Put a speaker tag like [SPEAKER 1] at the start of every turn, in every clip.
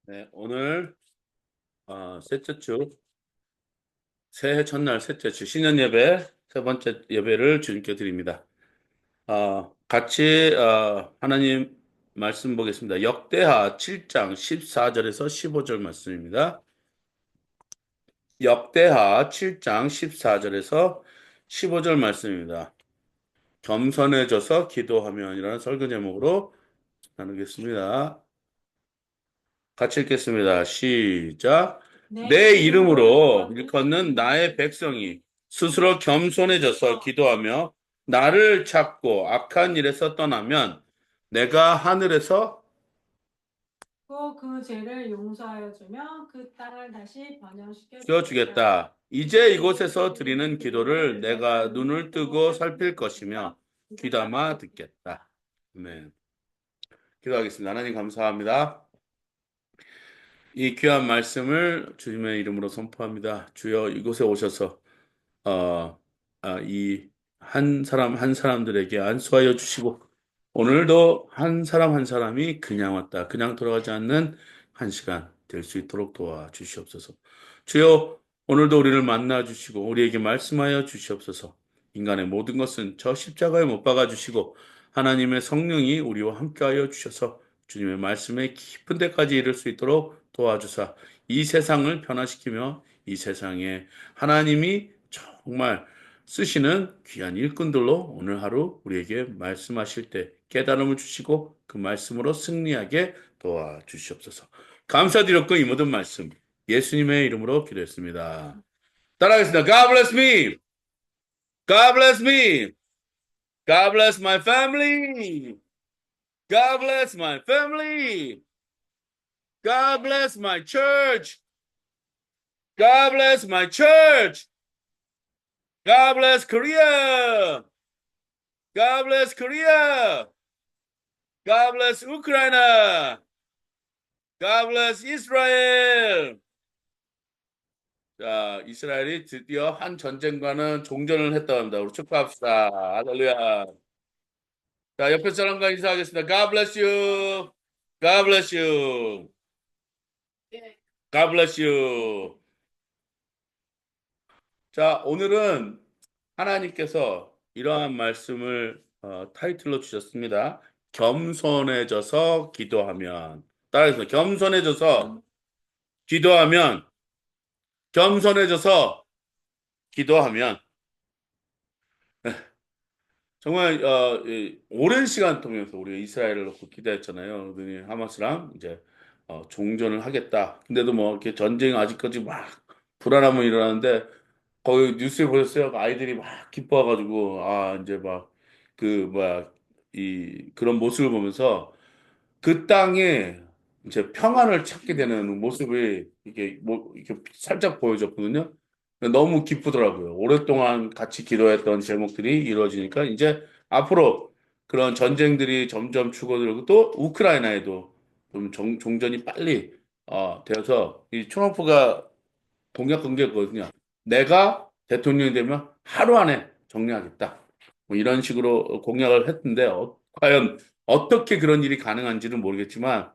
[SPEAKER 1] 네, 오늘 셋째 주 새해 첫날 셋째 주 신년 예배 세 번째 예배를 주님께 드립니다. 같이 하나님 말씀 보겠습니다. 역대하 7장 14절에서 15절 말씀입니다. 역대하 7장 14절에서 15절 말씀입니다. 겸손해져서 기도하면이라는 설교 제목으로 나누겠습니다. 같이 읽겠습니다. 시작. 내 이름으로 일컫는 나의 백성이 스스로 겸손해져서 기도하며 나를 찾고 악한 일에서 떠나면 내가 하늘에서
[SPEAKER 2] 또 그 죄를 용서하여 주며 그 땅을 다시 번영시켜 주겠다.
[SPEAKER 1] 씌워주겠다. 이제 이곳에서 드리는 기도를 내가 눈을 뜨고 살필 것이며 귀담아 듣겠다. 아멘. 기도하겠습니다. 하나님 감사합니다. 이 귀한 말씀을 주님의 이름으로 선포합니다. 주여 이곳에 오셔서 이 한 사람 한 사람들에게 안수하여 주시고 오늘도 한 사람 한 사람이 그냥 왔다 그냥 돌아가지 않는 한 시간 될 수 있도록 도와 주시옵소서. 주여 오늘도 우리를 만나 주시고 우리에게 말씀하여 주시옵소서. 인간의 모든 것은 저 십자가에 못 박아 주시고 하나님의 성령이 우리와 함께하여 주셔서 주님의 말씀에 깊은 데까지 이를 수 있도록 도와주사 이 세상을 변화시키며 이 세상에 하나님이 정말 쓰시는 귀한 일꾼들로 오늘 하루 우리에게 말씀하실 때 깨달음을 주시고 그 말씀으로 승리하게 도와주시옵소서. 감사드렸고 이 모든 말씀 예수님의 이름으로 기도했습니다. 따라하겠습니다. God bless me. God bless me. God bless my family. God bless my family. God bless my church. God bless my church. God bless Korea. God bless Korea. God bless Ukraine. God bless Israel. 자, 이스라엘이 드디어 한 전쟁과는 종전을 했다고 합니다. 우리 축하합시다. 할렐루야. 자, 옆에 사람과 인사하겠습니다. God bless you. God bless you. God bless you. 자, 오늘은 하나님께서 이러한 말씀을 타이틀로 주셨습니다. 겸손해져서 기도하면. 따라해서 겸손해져서 기도하면, 겸손해져서 기도하면. 정말 오랜 시간 통해서 우리가 이스라엘을 놓고 기도했잖아요. 그러더니 하마스랑 이제 종전을 하겠다. 근데도 뭐 이렇게 전쟁 아직까지 막 불안함은 일어나는데 거기 뉴스에 보셨어요? 아이들이 막 기뻐가지고 이제 막 그 뭐야 이 그런 모습을 보면서 그 땅에 이제 평안을 찾게 되는 모습이 이게 뭐 이렇게 살짝 보여졌거든요. 너무 기쁘더라고요. 오랫동안 같이 기도했던 제목들이 이루어지니까 이제 앞으로 그런 전쟁들이 점점 추가되고 또 우크라이나에도 좀 종전이 빨리 되어서 이 트럼프가 공약한 게 있거든요. 내가 대통령이 되면 하루 안에 정리하겠다. 뭐 이런 식으로 공약을 했는데 과연 어떻게 그런 일이 가능한지는 모르겠지만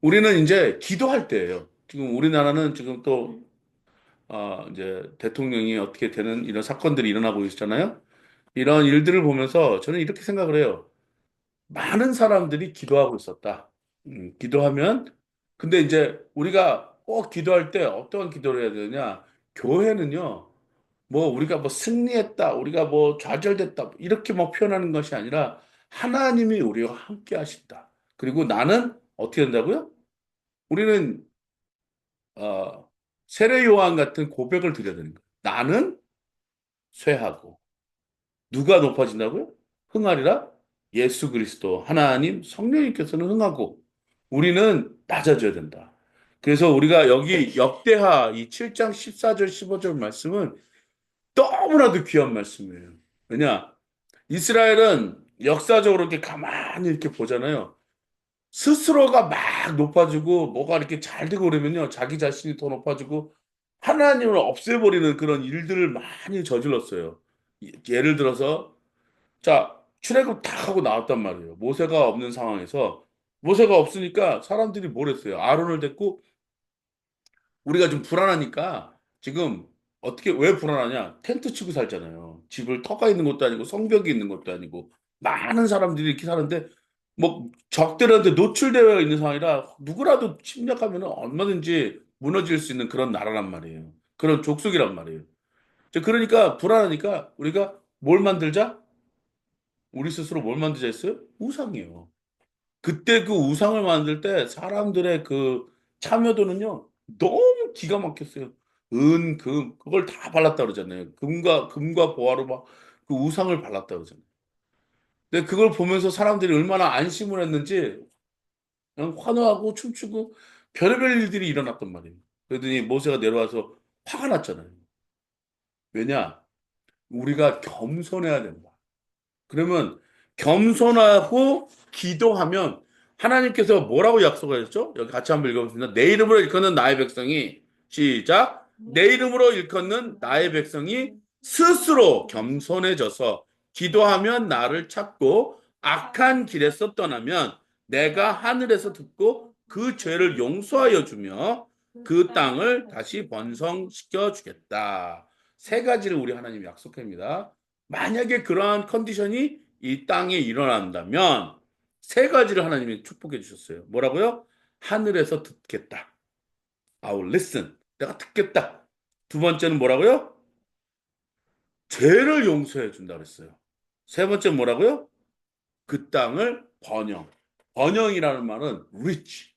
[SPEAKER 1] 우리는 이제 기도할 때예요. 지금 우리나라는 지금 또 이제 대통령이 어떻게 되는 이런 사건들이 일어나고 있잖아요. 이런 일들을 보면서 저는 이렇게 생각을 해요. 많은 사람들이 기도하고 있었다. 기도하면 근데 이제 우리가 꼭 기도할 때 어떤 기도를 해야 되느냐? 교회는요. 뭐 우리가 뭐 승리했다, 우리가 뭐 좌절됐다 이렇게 뭐 표현하는 것이 아니라 하나님이 우리와 함께 하신다. 그리고 나는 어떻게 된다고요? 우리는 세례 요한 같은 고백을 드려야 되는 거예요. 나는 쇠하고 누가 높아진다고요? 흥하리라? 예수 그리스도 하나님 성령님께서는 흥하고 우리는 낮아져야 된다. 그래서 우리가 여기 역대하 이 7장 14절 15절 말씀은 너무나도 귀한 말씀이에요. 왜냐? 이스라엘은 역사적으로 이렇게 가만히 이렇게 보잖아요. 스스로가 막 높아지고 뭐가 이렇게 잘 되고 그러면요. 자기 자신이 더 높아지고 하나님을 없애버리는 그런 일들을 많이 저질렀어요. 예를 들어서 자, 출애굽 다 하고 나왔단 말이에요. 모세가 없는 상황에서 모세가 없으니까 사람들이 뭘 했어요? 아론을 데리고 우리가 좀 불안하니까 지금 어떻게 왜 불안하냐? 텐트 치고 살잖아요. 집을 터가 있는 것도 아니고 성벽이 있는 것도 아니고 많은 사람들이 이렇게 사는데 뭐 적들한테 노출되어 있는 상황이라 누구라도 침략하면 얼마든지 무너질 수 있는 그런 나라란 말이에요. 그런 족속이란 말이에요. 그러니까 불안하니까 우리가 뭘 만들자? 우리 스스로 뭘 만들자 했어요? 우상이에요. 그때 그 우상을 만들 때 사람들의 그 참여도는요, 너무 기가 막혔어요. 그걸 다 발랐다 그러잖아요. 금과 보화로 막 그 우상을 발랐다 그러잖아요. 근데 그걸 보면서 사람들이 얼마나 안심을 했는지 그냥 환호하고 춤추고 별의별 일들이 일어났단 말이에요. 그러더니 모세가 내려와서 화가 났잖아요. 왜냐? 우리가 겸손해야 된다. 그러면 겸손하고 기도하면 하나님께서 뭐라고 약속하셨죠? 여기 같이 한번 읽어보겠습니다. 내 이름으로 일컫는 나의 백성이 시작. 내 이름으로 일컫는 나의 백성이 스스로 겸손해져서 기도하면 나를 찾고 악한 길에서 떠나면 내가 하늘에서 듣고 그 죄를 용서하여 주며 그 땅을 다시 번성시켜 주겠다. 세 가지를 우리 하나님 약속합니다. 만약에 그러한 컨디션이 이 땅에 일어난다면 세 가지를 하나님이 축복해 주셨어요. 뭐라고요? 하늘에서 듣겠다. I will listen. 내가 듣겠다. 두 번째는 뭐라고요? 죄를 용서해 준다 그랬어요. 세 번째는 뭐라고요? 그 땅을 번영. 번영이라는 말은 rich.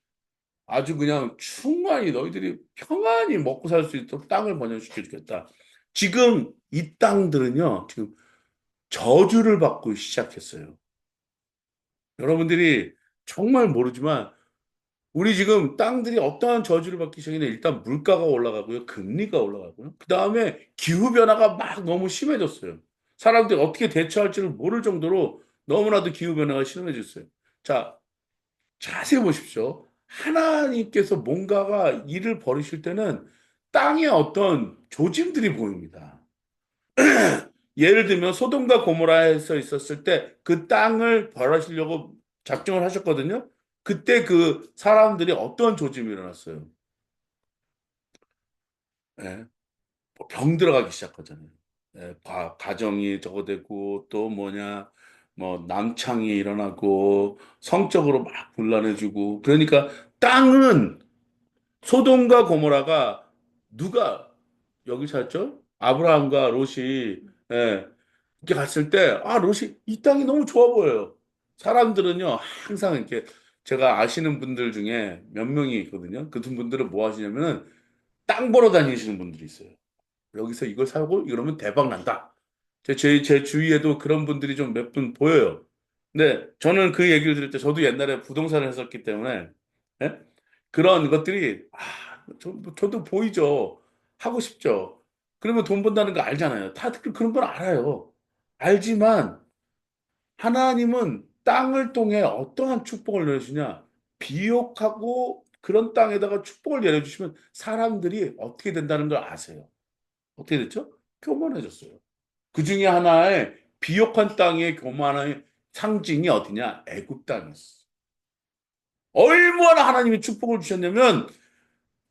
[SPEAKER 1] 아주 그냥 충만히 너희들이 평안히 먹고 살 수 있도록 땅을 번영시켜 주겠다. 지금 이 땅들은요, 지금 저주를 받고 시작했어요. 여러분들이 정말 모르지만 우리 지금 땅들이 어떠한 저주를 받기 시작했냐 일단 물가가 올라가고요. 금리가 올라가고요. 그 다음에 기후변화가 막 너무 심해졌어요. 사람들이 어떻게 대처할지를 모를 정도로 너무나도 기후변화가 심해졌어요. 자, 자세히 보십시오. 하나님께서 뭔가가 일을 벌이실 때는 땅에 어떤 조짐들이 보입니다. 예를 들면 소돔과 고모라에서 있었을 때 그 땅을 벌하시려고 작정을 하셨거든요. 그때 그 사람들이 어떤 조짐이 일어났어요? 예, 뭐병 들어가기 시작하잖아요. 예, 가정이 저거 되고 또 뭐냐 뭐 남창이 일어나고 성적으로 막 곤란해지고 그러니까 땅은 소돔과 고모라가 누가 여기 살죠? 아브라함과 롯이 예, 이렇게 갔을 때, 아, 롯이 이 땅이 너무 좋아 보여요. 사람들은요, 항상 이렇게 제가 아시는 분들 중에 몇 명이 있거든요. 그 두 분들은 뭐 하시냐면은 땅 보러 다니시는 분들이 있어요. 여기서 이걸 사고 이러면 대박 난다. 제 주위에도 그런 분들이 좀 몇 분 보여요. 근데 저는 그 얘기를 들을 때 저도 옛날에 부동산을 했었기 때문에 예? 그런 것들이 저도 보이죠. 하고 싶죠. 그러면 돈 번다는 거 알잖아요. 다들 그런 걸 알아요. 알지만 하나님은 땅을 통해 어떠한 축복을 내려주냐? 비옥하고 그런 땅에다가 축복을 내려주시면 사람들이 어떻게 된다는 걸 아세요. 어떻게 됐죠? 교만해졌어요. 그 중에 하나의 비옥한 땅의 교만의 상징이 어디냐? 애굽 땅이었어. 얼마나 하나님이 축복을 주셨냐면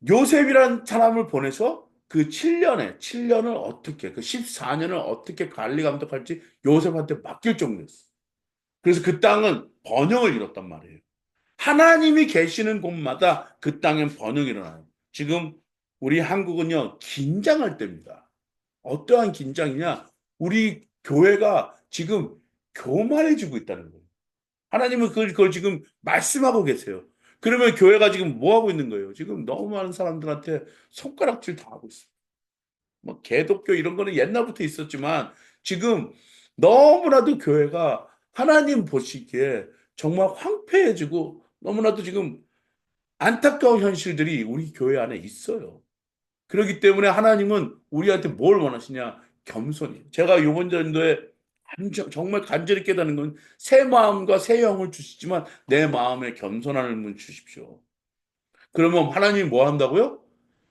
[SPEAKER 1] 요셉이라는 사람을 보내서 그 7년을 어떻게, 그 14년을 어떻게 관리 감독할지 요셉한테 맡길 정도였어. 그래서 그 땅은 번영을 이뤘단 말이에요. 하나님이 계시는 곳마다 그 땅엔 번영이 일어나요. 지금 우리 한국은요, 긴장할 때입니다. 어떠한 긴장이냐? 우리 교회가 지금 교만해지고 있다는 거예요. 하나님은 그걸 지금 말씀하고 계세요. 그러면 교회가 지금 뭐 하고 있는 거예요? 지금 너무 많은 사람들한테 손가락질 당하고 있어요. 뭐 개독교 이런 거는 옛날부터 있었지만 지금 너무나도 교회가 하나님 보시기에 정말 황폐해지고 너무나도 지금 안타까운 현실들이 우리 교회 안에 있어요. 그렇기 때문에 하나님은 우리한테 뭘 원하시냐? 겸손이. 제가 요번 전도에 정말 간절히 깨닫는 건 새 마음과 새 영을 주시지만 내 마음에 겸손함을 주십시오. 그러면 하나님이 뭐 한다고요?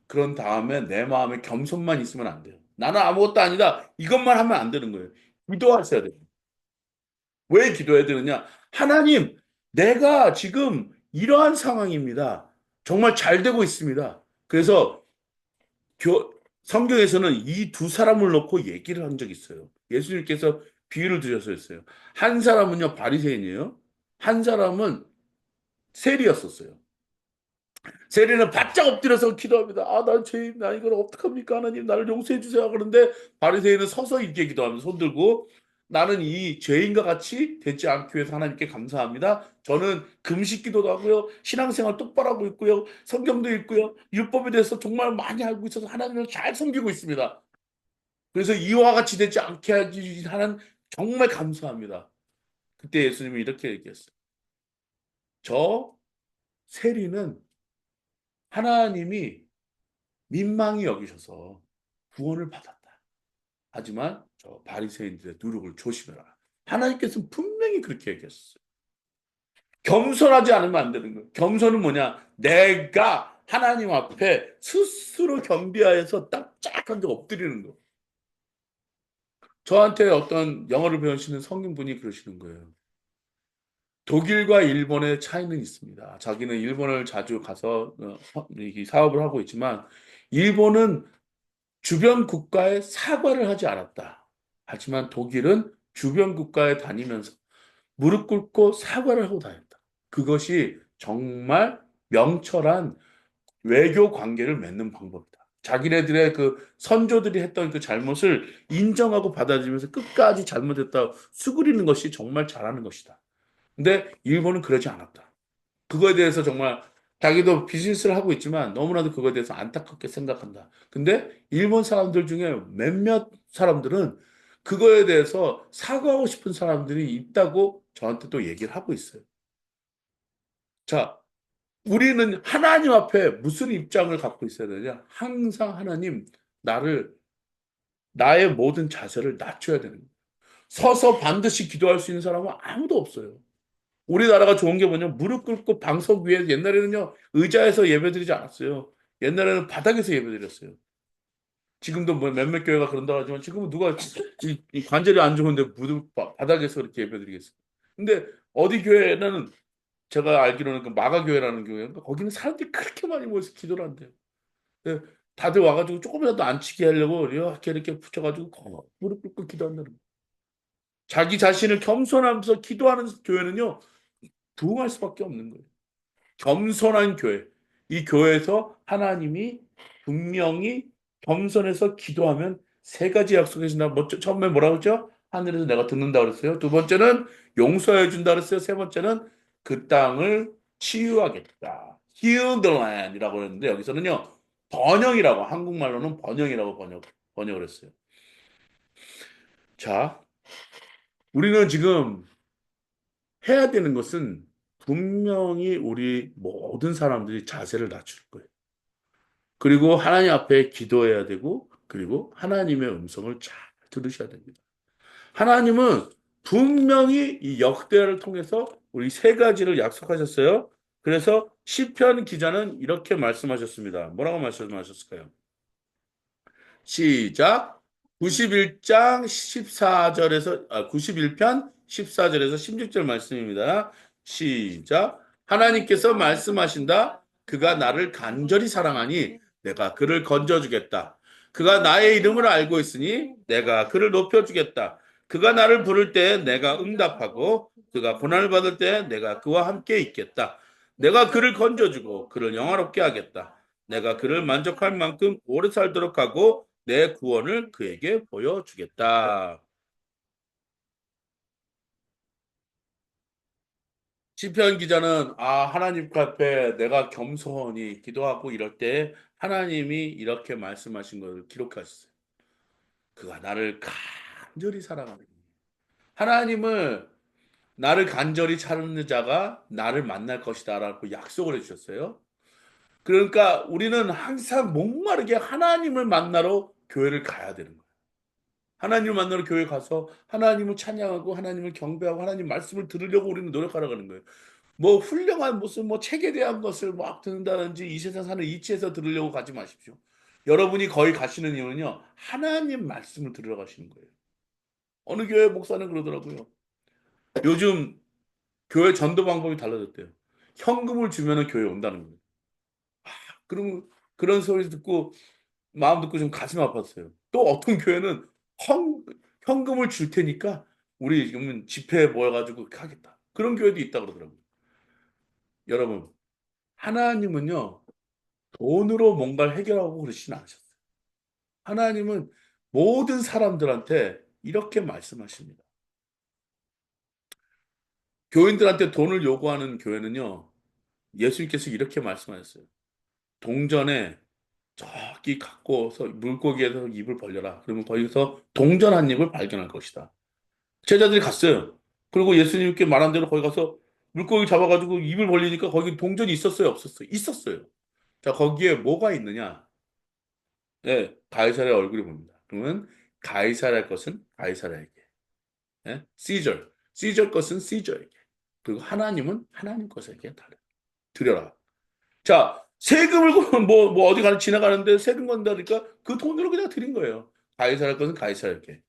[SPEAKER 1] 그런 다음에 내 마음에 겸손만 있으면 안 돼요. 나는 아무것도 아니다. 이것만 하면 안 되는 거예요. 기도하셔야 돼요. 왜 기도해야 되느냐? 하나님, 내가 지금 이러한 상황입니다. 정말 잘 되고 있습니다. 그래서 성경에서는 이 두 사람을 놓고 얘기를 한 적이 있어요. 예수님께서 비유를 드려서 했어요. 한 사람은요, 바리새인이에요. 한 사람은 세리였었어요. 세리는 바짝 엎드려서 기도합니다. 아, 난 죄인, 나 이걸 어떡합니까? 하나님, 나를 용서해 주세요. 그런데 바리새인은 서서 이렇게 기도하면서 손 들고 나는 이 죄인과 같이 되지 않기 위해서 하나님께 감사합니다. 저는 금식 기도도 하고요. 신앙생활 똑바로 하고 있고요. 성경도 읽고요. 율법에 대해서 정말 많이 알고 있어서 하나님을 잘 섬기고 있습니다. 그래서 이와 같이 되지 않게 하기 하는 정말 감사합니다. 그때 예수님이 이렇게 얘기했어요. 저 세리는 하나님이 민망히 여기셔서 구원을 받았다. 하지만 저 바리새인들의 누룩을 조심해라. 하나님께서는 분명히 그렇게 얘기했어요. 겸손하지 않으면 안 되는 거예요. 겸손은 뭐냐? 내가 하나님 앞에 스스로 겸비하여서 납작하게 엎드리는 거. 저한테 어떤 영어를 배우시는 성인분이 그러시는 거예요. 독일과 일본의 차이는 있습니다. 자기는 일본을 자주 가서 이 사업을 하고 있지만 일본은 주변 국가에 사과를 하지 않았다. 하지만 독일은 주변 국가에 다니면서 무릎 꿇고 사과를 하고 다녔다. 그것이 정말 명철한 외교 관계를 맺는 방법이다. 자기네들의 그 선조들이 했던 그 잘못을 인정하고 받아들이면서 끝까지 잘못했다 수그리는 것이 정말 잘하는 것이다. 근데 일본은 그러지 않았다. 그거에 대해서 정말 자기도 비즈니스를 하고 있지만 너무나도 그거에 대해서 안타깝게 생각한다. 근데 일본 사람들 중에 몇몇 사람들은 그거에 대해서 사과하고 싶은 사람들이 있다고 저한테 또 얘기를 하고 있어요. 자, 우리는 하나님 앞에 무슨 입장을 갖고 있어야 되냐? 항상 하나님, 나를, 나의 모든 자세를 낮춰야 되는 거예요. 서서 반드시 기도할 수 있는 사람은 아무도 없어요. 우리나라가 좋은 게 뭐냐? 무릎 꿇고 방석 위에 옛날에는요, 의자에서 예배드리지 않았어요. 옛날에는 바닥에서 예배드렸어요. 지금도 뭐 몇몇 교회가 그런다 하지만 지금은 누가 이 관절이 안 좋은데 무릎 바닥에서 그렇게 예배드리겠어요. 근데 어디 교회는 제가 알기로는 그 마가 교회라는 교회인가 거기는 사람들이 그렇게 많이 모여서 기도를 한대요. 근데 다들 와가지고 조금이라도 안 치게 하려고 이렇게 붙여가지고 무릎 꿇고 기도한다는 거예요. 자기 자신을 겸손하면서 기도하는 교회는요, 부흥할 수밖에 없는 거예요. 겸손한 교회. 이 교회에서 하나님이 분명히 겸손해서 기도하면 세 가지 약속해 준다. 처음에 뭐라고 했죠? 하늘에서 내가 듣는다 그랬어요. 두 번째는 용서해 준다 그랬어요. 세 번째는 그 땅을 치유하겠다. Heal the land이라고 했는데 여기서는요. 번영이라고 한국말로는 번영이라고 번역을 했어요. 자, 우리는 지금 해야 되는 것은 분명히 우리 모든 사람들이 자세를 낮출 거예요. 그리고 하나님 앞에 기도해야 되고, 그리고 하나님의 음성을 잘 들으셔야 됩니다. 하나님은 분명히 이 역대를 통해서 우리 세 가지를 약속하셨어요. 그래서 시편 기자는 이렇게 말씀하셨습니다. 뭐라고 말씀하셨을까요? 시작. 91장 14절에서 91편 14절에서 16절 말씀입니다. 시작. 하나님께서 말씀하신다. 그가 나를 간절히 사랑하니 내가 그를 건져주겠다. 그가 나의 이름을 알고 있으니 내가 그를 높여주겠다. 그가 나를 부를 때 내가 응답하고 그가 고난을 받을 때 내가 그와 함께 있겠다. 내가 그를 건져주고 그를 영화롭게 하겠다. 내가 그를 만족할 만큼 오래 살도록 하고 내 구원을 그에게 보여주겠다. 시편 기자는 하나님 앞에 내가 겸손히 기도하고 이럴 때 하나님이 이렇게 말씀하신 것을 기록하셨어요. 그가 나를 간절히 사랑하는 하나님을 나를 간절히 찾는 자가 나를 만날 것이다라고 약속을 해주셨어요. 그러니까 우리는 항상 목마르게 하나님을 만나러 교회를 가야 되는 거예요. 하나님을 만나러 교회 가서 하나님을 찬양하고 하나님을 경배하고 하나님 말씀을 들으려고 우리는 노력하러 가는 거예요. 뭐 훌륭한 무슨 뭐 책에 대한 것을 막 듣는다든지 이 세상 사는 이치에서 들으려고 가지 마십시오. 여러분이 거기 가시는 이유는요. 하나님 말씀을 들으러 가시는 거예요. 어느 교회 목사는 그러더라고요. 요즘 교회 전도 방법이 달라졌대요. 현금을 주면은 교회 온다는 거예요. 그럼 그런 소리 듣고 마음 듣고 좀 가슴 아팠어요. 또 어떤 교회는 헌, 현금을 줄 테니까 우리 지금 집회에 모여가지고 하겠다. 그런 교회도 있다 그러더라고요. 여러분, 하나님은요, 돈으로 뭔가를 해결하고 그러시진 않으셨어요. 하나님은 모든 사람들한테 이렇게 말씀하십니다. 교인들한테 돈을 요구하는 교회는요, 예수님께서 이렇게 말씀하셨어요. 동전에 저기 갖고서 물고기에서 입을 벌려라. 그러면 거기서 동전 한 입을 발견할 것이다. 제자들이 갔어요. 그리고 예수님께 말한 대로 거기 가서 물고기 잡아가지고 입을 벌리니까 거기 동전이 있었어요, 없었어요? 있었어요. 자, 거기에 뭐가 있느냐? 네, 가이사의 얼굴이 보입니다. 그러면 가이사의 것은 가이사에게, 예? 시저 것은 시저에게, 그리고 하나님은 하나님 것에게 드려라. 자, 세금을 뭐 어디 가는 지나가는데 세금 건다니까 그 돈으로 그냥 드린 거예요. 가이사의 것은 가이사에게,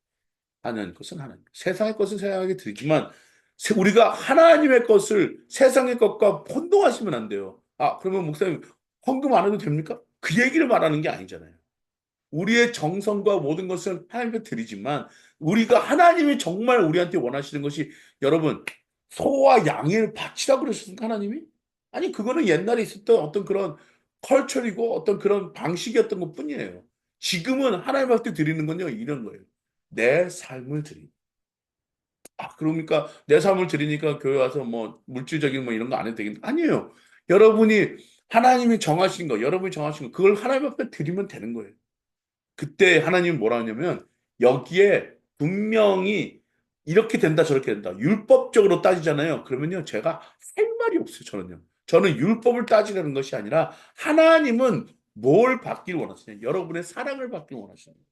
[SPEAKER 1] 하나님 것은 하나님. 세상의 것은 세상에게 드리지만 우리가 하나님의 것을 세상의 것과 혼동하시면 안 돼요. 아, 그러면 목사님 헌금 안 해도 됩니까? 그 얘기를 말하는 게 아니잖아요. 우리의 정성과 모든 것을 하나님께 드리지만 우리가 하나님이 정말 우리한테 원하시는 것이 여러분 소와 양을 바치라고 그러셨습니까 하나님이? 아니 그거는 옛날에 있었던 어떤 그런 컬처리고 어떤 그런 방식이었던 것뿐이에요. 지금은 하나님한테 드리는 건요 이런 거예요. 내 삶을 드리. 아 그러니까 내 삶을 드리니까 교회 와서 뭐 물질적인 뭐 이런 거 안 해도 되겠 아니에요. 여러분이 하나님이 정하신 거, 여러분이 정하신 거 그걸 하나님 앞에 드리면 되는 거예요. 그때 하나님이 뭐라 하냐면 여기에 분명히 이렇게 된다 저렇게 된다 율법적으로 따지잖아요. 그러면요 제가 할 말이 없어요. 저는 율법을 따지려는 것이 아니라 하나님은 뭘 받길 원하시냐 여러분의 사랑을 받길 원하시는 거예요.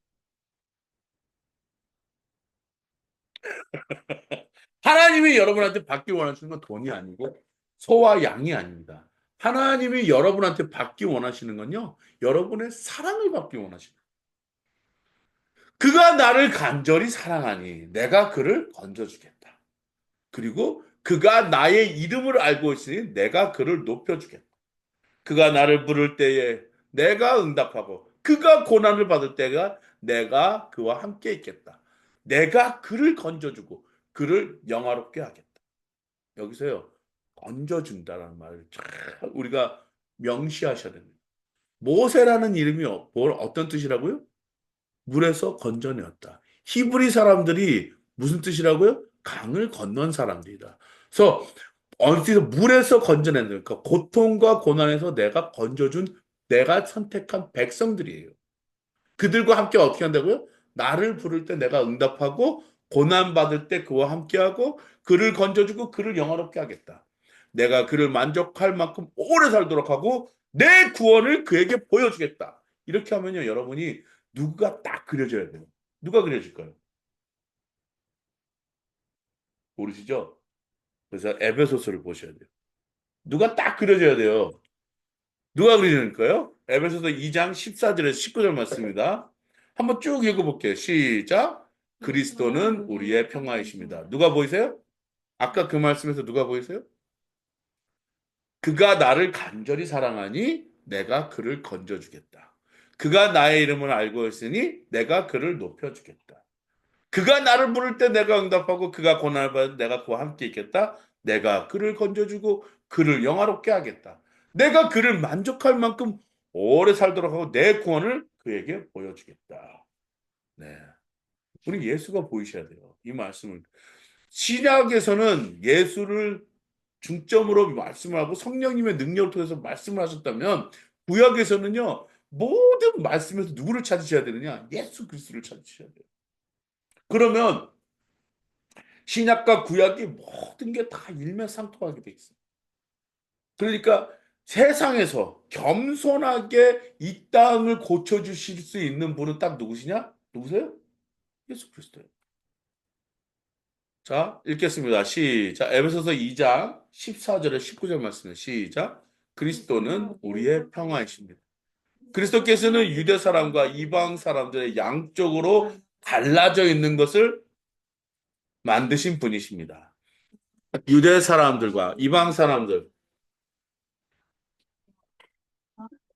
[SPEAKER 1] 하나님이 여러분한테 받길 원하시는 건 돈이 아니고 소와 양이 아닙니다. 하나님이 여러분한테 받기 원하시는 건요 여러분의 사랑을 받기 원하시는 거예요. 그가 나를 간절히 사랑하니 내가 그를 건져주겠다. 그리고 그가 나의 이름을 알고 있으니 내가 그를 높여주겠다. 그가 나를 부를 때에 내가 응답하고 그가 고난을 받을 때가 내가 그와 함께 있겠다. 내가 그를 건져주고 그를 영화롭게 하겠다. 여기서요. 건져준다라는 말을 참 우리가 명시하셔야 됩니다. 모세라는 이름이 뭘 어떤 뜻이라고요? 물에서 건져내었다. 히브리 사람들이 무슨 뜻이라고요? 강을 건넌 사람들이다. 그래서 어디서 물에서 건져내는 그러니까 고통과 고난에서 내가 건져준 내가 선택한 백성들이에요. 그들과 함께 어떻게 한다고요? 나를 부를 때 내가 응답하고 고난 받을 때 그와 함께하고 그를 건져주고 그를 영화롭게 하겠다. 내가 그를 만족할 만큼 오래 살도록 하고 내 구원을 그에게 보여주겠다. 이렇게 하면요, 여러분이 누가 딱 그려져야 돼요. 누가 그려질까요? 모르시죠? 그래서 에베소서를 보셔야 돼요. 누가 딱 그려져야 돼요. 누가 그려질까요? 에베소서 2장 14절에서 19절 말씀입니다. 한번 쭉 읽어볼게요. 시작. 그리스도는 우리의 평화이십니다. 누가 보이세요? 아까 그 말씀에서 누가 보이세요? 그가 나를 간절히 사랑하니 내가 그를 건져주겠다. 그가 나의 이름을 알고 있으니 내가 그를 높여주겠다. 그가 나를 부를 때 내가 응답하고 그가 고난을 받을 때 내가 그와 함께 있겠다. 내가 그를 건져주고 그를 영화롭게 하겠다. 내가 그를 만족할 만큼 오래 살도록 하고 내 구원을 그에게 보여주겠다. 네. 우리 예수가 보이셔야 돼요. 이 말씀을. 신약에서는 예수를 중점으로 말씀을 하고 성령님의 능력을 통해서 말씀을 하셨다면 구약에서는요. 모든 말씀에서 누구를 찾으셔야 되느냐? 예수 그리스도를 찾으셔야 돼요. 그러면 신약과 구약이 모든 게 다 일맥상통하게 돼 있어요. 그러니까 세상에서 겸손하게 이 땅을 고쳐주실 수 있는 분은 딱 누구시냐? 누구세요? 예수 그리스도예요. 자, 읽겠습니다. 시작. 에베소서 2장 14절에 19절 말씀 시작. 그리스도는 우리의 평화이십니다. 그리스도께서는 유대 사람과 이방 사람들의 양쪽으로 갈라져 있는 것을 만드신 분이십니다. 유대 사람들과 이방 사람들,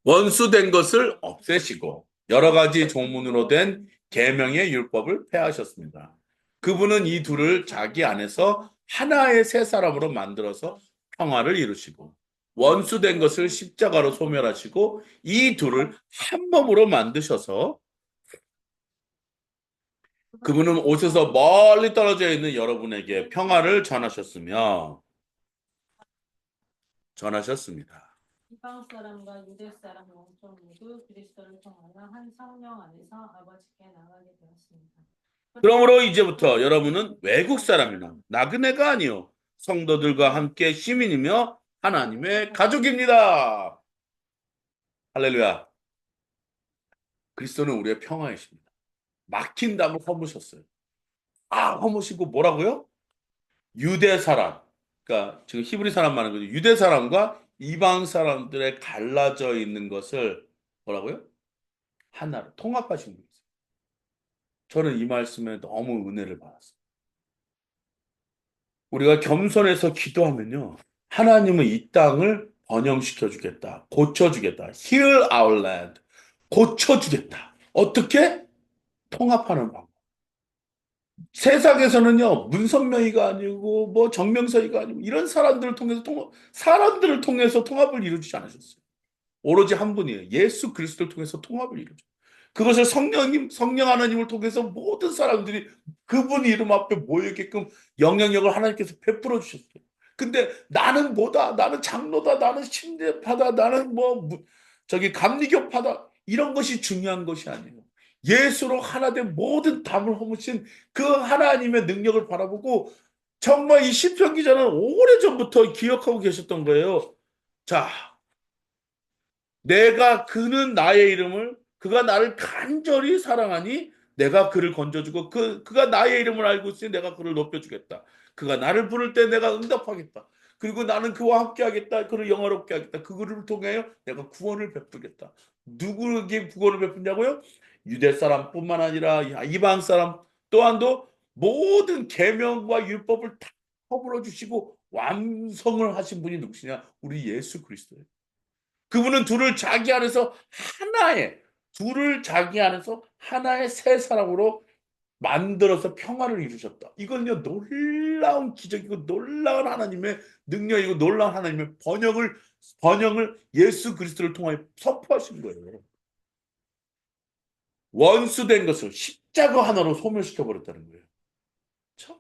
[SPEAKER 1] 원수된 것을 없애시고 여러 가지 종문으로 된 계명의 율법을 폐하셨습니다. 그분은 이 둘을 자기 안에서 하나의 새 사람으로 만들어서 평화를 이루시고 원수된 것을 십자가로 소멸하시고 이 둘을 한 몸으로 만드셔서 그분은 오셔서 멀리 떨어져 있는 여러분에게 평화를 전하셨습니다.
[SPEAKER 2] 이방 사람과 유대 사람 영적 모두 그리스도를 통하여 한 성령 안에서 아버지께 나가게 되었습니다.
[SPEAKER 1] 그러므로 이제부터 여러분은 외국 사람이나 나그네가 아니요 성도들과 함께 시민이며 하나님의 가족입니다. 할렐루야. 그리스도는 우리의 평화이십니다. 막힌 담을 허무셨어요. 허무시고 뭐라고요? 유대 사람. 그러니까 지금 히브리 사람 말하는 거죠. 유대 사람과 이방 사람들의 갈라져 있는 것을 뭐라고요? 하나로 통합하신 분이세요. 저는 이 말씀에 너무 은혜를 받았어요. 우리가 겸손해서 기도하면요. 하나님은 이 땅을 번영시켜 주겠다. 고쳐 주겠다. Heal our land. 고쳐 주겠다. 어떻게? 통합하는 방법. 세상에서는요, 문선명이가 아니고, 뭐, 정명석이가 아니고, 이런 사람들을 통해서 통합을 이루지 않으셨어요. 오로지 한 분이에요. 예수 그리스도를 통해서 통합을 이루죠. 그것을 성령 하나님을 통해서 모든 사람들이 그분 이름 앞에 모이게끔 영향력을 하나님께서 베풀어 주셨어요. 근데 나는 뭐다, 나는 장로다, 나는 심대파다, 나는 저기 감리교파다, 이런 것이 중요한 것이 아니에요. 예수로 하나 된 모든 담을 허무신 그 하나님의 능력을 바라보고 정말 이 시편 기자는 오래전부터 기억하고 계셨던 거예요. 자, 그는 나의 이름을, 그가 나를 간절히 사랑하니 내가 그를 건져주고 그가 나의 이름을 알고 있으니 내가 그를 높여주겠다. 그가 나를 부를 때 내가 응답하겠다. 그리고 나는 그와 함께 하겠다. 그를 영화롭게 하겠다. 그를 통하여 내가 구원을 베푸겠다. 누구에게 구원을 베푸냐고요? 유대 사람뿐만 아니라 이방 사람 또한도 모든 계명과 율법을 다 허물어 주시고 완성을 하신 분이 누구시냐? 우리 예수 그리스도예요. 그분은 둘을 자기 안에서 하나의 새 사람으로 만들어서 평화를 이루셨다. 이건요, 놀라운 기적이고 놀라운 하나님의 능력이고 놀라운 하나님의 번영을 예수 그리스도를 통하여 선포하신 거예요. 원수된 것을 십자가 하나로 소멸시켜 버렸다는 거예요. 참.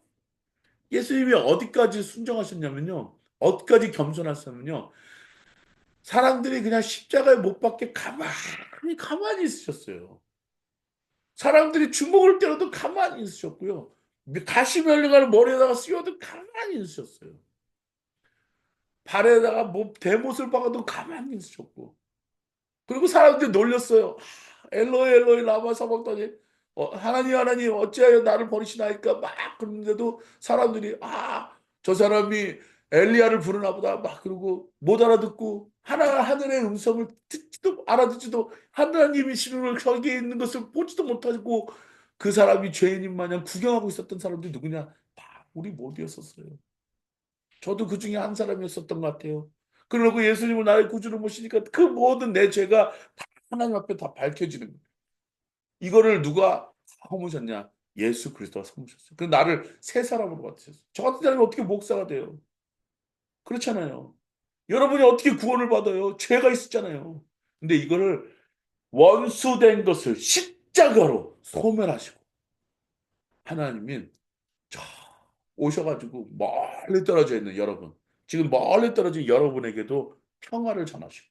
[SPEAKER 1] 예수님이 어디까지 순종하셨냐면요. 어디까지 겸손하셨냐면요. 사람들이 그냥 십자가에 못 박게 가만히 있으셨어요. 사람들이 주먹을 때려도 가만히 있으셨고요. 가시면리가를 머리에다가 씌워도 가만히 있으셨어요. 발에다가 대못을 박아도 가만히 있으셨고. 그리고 사람들이 놀렸어요. 엘로이 엘로이 라마 사박다니. 하나님 하나님 어찌하여 나를 버리시나이까 막 그러는데도 사람들이 저 사람이 엘리야를 부르나 보다 막 그러고 못 알아듣고 하늘의 음성을 듣지도 알아듣지도 하나님이 신을 거기에 있는 것을 보지도 못하고 그 사람이 죄인인 마냥 구경하고 있었던 사람들이 누구냐? 다 우리 모두였었어요. 저도 그 중에 한 사람이었었던 것 같아요. 그러고 예수님을 나의 구주로 모시니까 그 모든 내 죄가 다 하나님 앞에 다 밝혀지는 거예요. 이거를 누가 허무셨냐? 예수 그리스도가 허무셨어요. 그 나를 새 사람으로 만드셨어요. 저 같은 사람이 어떻게 목사가 돼요? 그렇잖아요. 여러분이 어떻게 구원을 받아요? 죄가 있었잖아요. 근데 이거를 원수된 것을 십자가로 소멸하시고 하나님이 저 오셔가지고 멀리 떨어져 있는 여러분, 지금 멀리 떨어진 여러분에게도 평화를 전하시고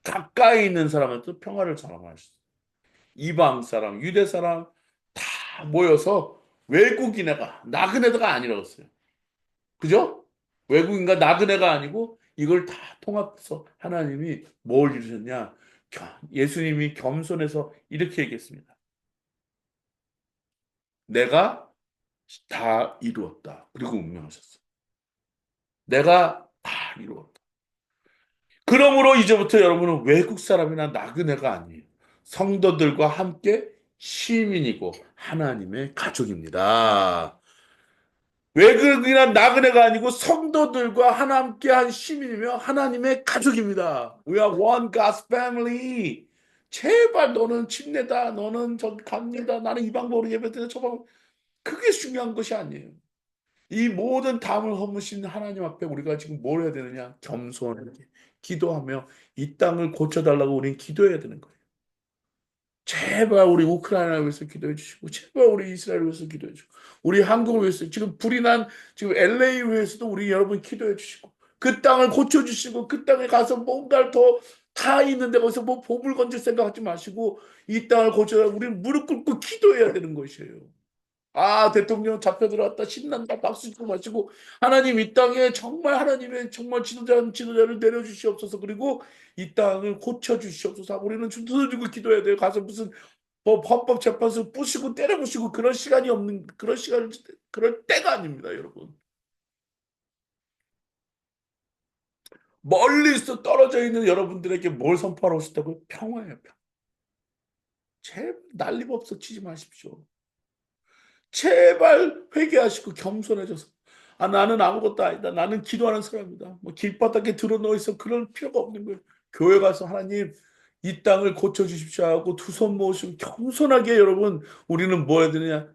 [SPEAKER 1] 가까이 있는 사람한테도 평화를 전하시고 이방 사람, 유대 사람 다 모여서 외국인애가 나그네가 아니라고 했어요. 그죠? 외국인과 나그네가 아니고 이걸 다 통합해서 하나님이 뭘 이루셨냐? 예수님이 겸손해서 이렇게 얘기했습니다. 내가 다 이루었다. 그리고 운명하셨어. 내가 다 이루었다. 그러므로 이제부터 여러분은 외국 사람이나 나그네가 아니에요. 성도들과 함께 시민이고 하나님의 가족입니다. 외국이나 나그네가 아니고 성도들과 함께한 시민이며 하나님의 가족입니다. We are one God's family. 제발 너는 침례다. 너는 저기 갑니다. 나는 이 방법으로 예배드려 저 방법. 그게 중요한 것이 아니에요. 이 모든 담을 허무신 하나님 앞에 우리가 지금 뭘 해야 되느냐? 겸손하게 기도하며 이 땅을 고쳐달라고 우리는 기도해야 되는 거예요. 제발 우리 우크라이나를 위해서 기도해 주시고, 제발 우리 이스라엘을 위해서 기도해 주시고, 우리 한국을 위해서, 지금 불이 난 지금 LA를 위해서도 우리 여러분 기도해 주시고, 그 땅을 고쳐 주시고, 그 땅에 가서 뭔가를 더 다 있는데 거기서 뭐 보물 건질 생각하지 마시고, 이 땅을 고쳐, 우리는 무릎 꿇고 기도해야 되는 것이에요. 아, 대통령 잡혀 들어왔다. 신난다. 박수 치고 마시고. 하나님 이 땅에 정말 하나님의 정말 지도자를 내려주시옵소서. 그리고 이 땅을 고쳐주시옵소서. 우리는 주도 주고 기도해야 돼요. 가서 무슨 뭐 헌법재판소 부시고 때려부시고 그런 시간이 없는 그런 시간 그럴 때가 아닙니다, 여러분. 멀리서 떨어져 있는 여러분들에게 뭘 선포하고 싶다고요? 평화예요. 평화. 제발 난리법석 치지 마십시오. 제발 회개하시고 겸손해져서 아 나는 아무것도 아니다. 나는 기도하는 사람이다. 뭐 길바닥에 드러누워 있어 그럴 필요가 없는 거예요. 교회 가서 하나님 이 땅을 고쳐 주십시오 하고 두 손 모으시고 겸손하게 여러분 우리는 뭐 해야 되느냐?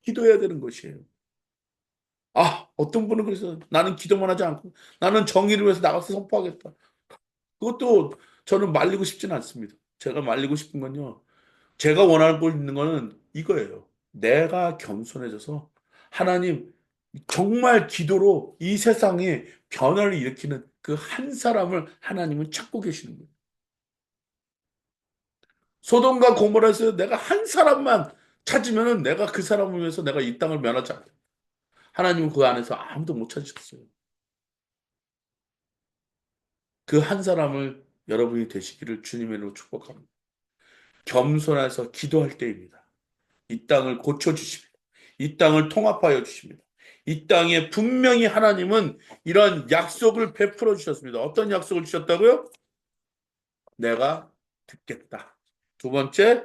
[SPEAKER 1] 기도해야 되는 것이에요. 아, 어떤 분은 그래서 나는 기도만 하지 않고 나는 정의를 위해서 나가서 선포하겠다. 그것도 저는 말리고 싶지는 않습니다. 제가 말리고 싶은 건요. 제가 원하고 있는 거는 이거예요. 내가 겸손해져서 하나님 정말 기도로 이 세상에 변화를 일으키는 그 한 사람을 하나님은 찾고 계시는 거예요. 소돔과 고모라에서 내가 한 사람만 찾으면은 내가 그 사람을 위해서 내가 이 땅을 면하지 않겠다. 하나님은 그 안에서 아무도 못 찾으셨어요. 그 한 사람을 여러분이 되시기를 주님의 이름으로 축복합니다. 겸손해서 기도할 때입니다. 이 땅을 고쳐주십니다. 이 땅을 통합하여 주십니다. 이 땅에 분명히 하나님은 이런 약속을 베풀어 주셨습니다. 어떤 약속을 주셨다고요? 내가 듣겠다. 두 번째,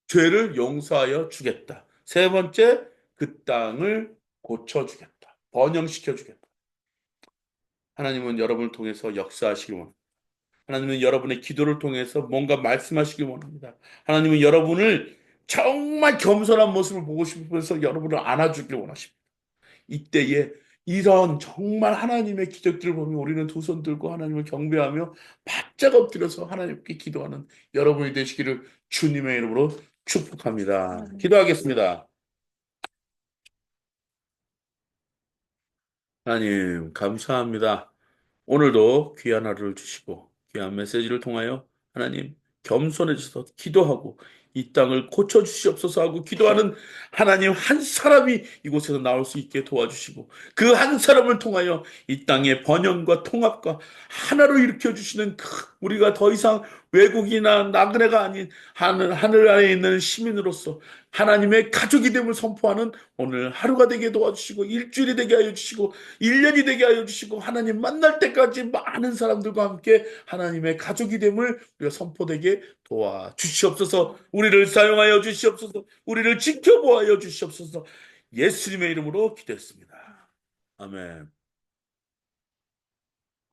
[SPEAKER 1] 죄를 용서하여 주겠다. 세 번째, 그 땅을 고쳐주겠다. 번영시켜 주겠다. 하나님은 여러분을 통해서 역사하시기 원합니다. 하나님은 여러분의 기도를 통해서 뭔가 말씀하시기 원합니다. 하나님은 여러분을 정말 겸손한 모습을 보고 싶어서 여러분을 안아주길 원하십니다. 이때에 이런 정말 하나님의 기적들을 보면 우리는 두 손 들고 하나님을 경배하며 바짝 엎드려서 하나님께 기도하는 여러분이 되시기를 주님의 이름으로 축복합니다. 기도하겠습니다. 하나님, 감사합니다. 오늘도 귀한 하루를 주시고 귀한 메시지를 통하여 하나님 겸손해져서 기도하고 이 땅을 고쳐 주시옵소서 하고 기도하는 하나님 한 사람이 이곳에서 나올 수 있게 도와주시고 그 한 사람을 통하여 이 땅의 번영과 통합과 하나로 일으켜 주시는 우리가 더 이상 외국이나 나그네가 아닌 하늘 안에 있는 시민으로서 하나님의 가족이 됨을 선포하는 오늘 하루가 되게 도와주시고 일주일이 되게 하여 주시고 1년이 되게 하여 주시고 하나님 만날 때까지 많은 사람들과 함께 하나님의 가족이 됨을 우리가 선포되게 도와주시옵소서. 우리를 사용하여 주시옵소서. 우리를 지켜보아여 주시옵소서. 예수님의 이름으로 기도했습니다. 아멘.